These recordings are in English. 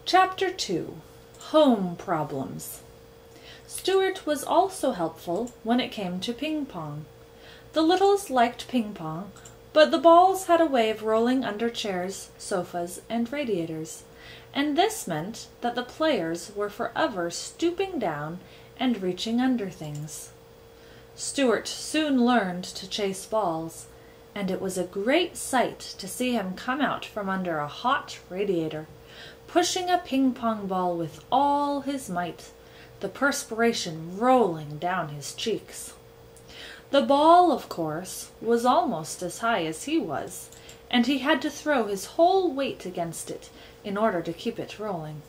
Chapter 2. Home Problems. Stuart was also helpful when it came to ping-pong. The Littles liked ping-pong, but the balls had a way of rolling under chairs, sofas, and radiators, and this meant that the players were forever stooping down and reaching under things. Stuart soon learned to chase balls, and it was a great sight to see him come out from under a hot radiator, pushing a ping-pong ball with all his might, the perspiration rolling down his cheeks. The ball, of course, was almost as high as he was, and he had to throw his whole weight against it in order to keep it rolling.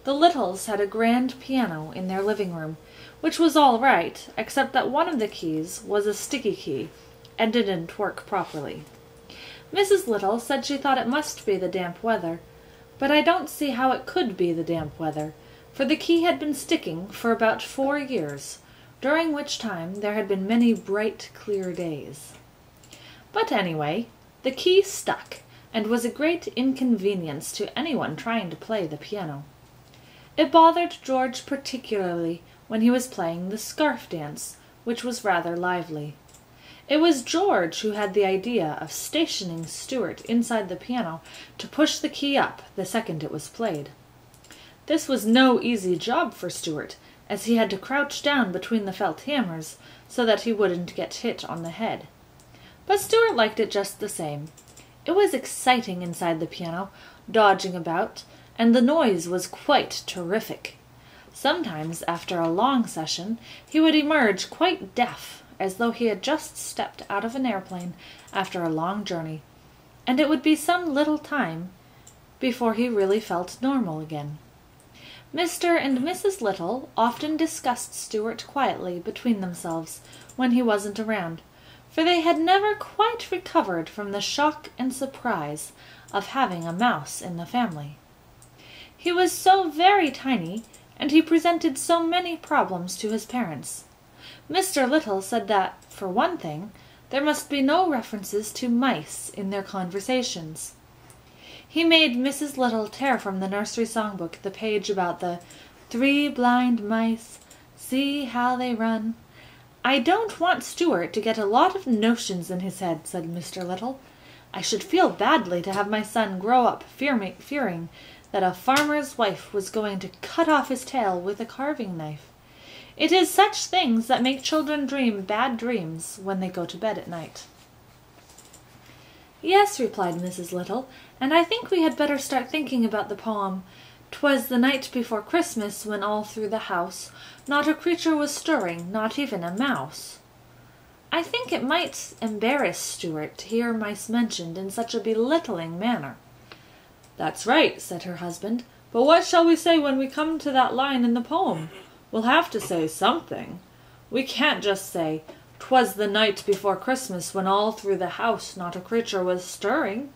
The Littles had a grand piano in their living room, which was all right, except that one of the keys was a sticky key, and didn't work properly. Mrs. Little said she thought it must be the damp weather, but I don't see how it could be the damp weather, for the key had been sticking for about 4 years, during which time there had been many bright, clear days. But anyway, the key stuck, and was a great inconvenience to anyone trying to play the piano. It bothered George particularly when he was playing the scarf dance, which was rather lively. It was George who had the idea of stationing Stuart inside the piano to push the key up the second it was played. This was no easy job for Stuart, as he had to crouch down between the felt hammers so that he wouldn't get hit on the head. But Stuart liked it just the same. It was exciting inside the piano, dodging about, and the noise was quite terrific. Sometimes, after a long session, he would emerge quite deaf, as though he had just stepped out of an airplane after a long journey, and it would be some little time before he really felt normal again. Mr. and Mrs. Little often discussed Stuart quietly between themselves when he wasn't around, for they had never quite recovered from the shock and surprise of having a mouse in the family. He was so very tiny, and he presented so many problems to his parents. Mr. Little said that, for one thing, there must be no references to mice in their conversations. He made Mrs. Little tear from the nursery songbook the page about the 3 blind mice, see how they run. "I don't want Stuart to get a lot of notions in his head," said Mr. Little. "I should feel badly to have my son grow up fearing that a farmer's wife was going to cut off his tail with a carving knife. It is such things that make children dream bad dreams when they go to bed at night." "Yes," replied Mrs. Little, "and I think we had better start thinking about the poem, 'Twas the night before Christmas, when all through the house not a creature was stirring, not even a mouse.' I think it might embarrass Stuart to hear mice mentioned in such a belittling manner." "That's right," said her husband, "but what shall we say when we come to that line in the poem? We'll have to say something. We can't just say, 'Twas the night before Christmas, when all through the house not a creature was stirring.'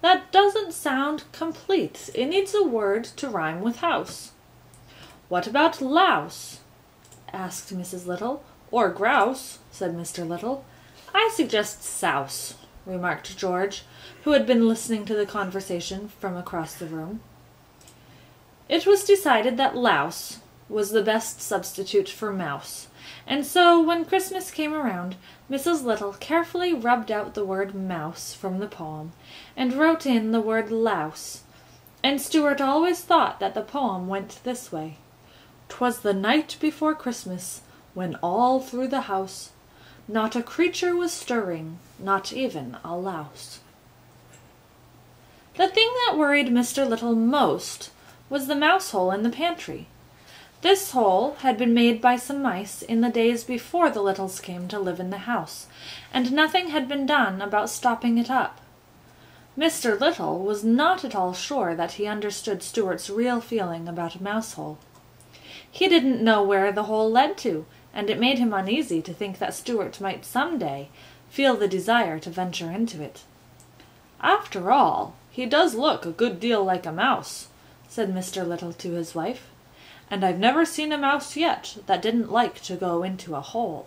That doesn't sound complete. It needs a word to rhyme with house." "What about louse?" asked Mrs. Little. "Or grouse," said Mr. Little. "I suggest souse," remarked George, who had been listening to the conversation from across the room. It was decided that louse was the best substitute for mouse, and so when Christmas came around, Mrs. Little carefully rubbed out the word mouse from the poem, and wrote in the word louse, and Stuart always thought that the poem went this way: "'Twas the night before Christmas, when all through the house not a creature was stirring, not even a louse." The thing that worried Mr. Little most was the mouse hole in the pantry. This hole had been made by some mice in the days before the Littles came to live in the house, and nothing had been done about stopping it up. Mr. Little was not at all sure that he understood Stuart's real feeling about a mouse hole. He didn't know where the hole led to, and it made him uneasy to think that Stuart might some day feel the desire to venture into it. "After all, he does look a good deal like a mouse," said Mr. Little to his wife, "and I've never seen a mouse yet that didn't like to go into a hole."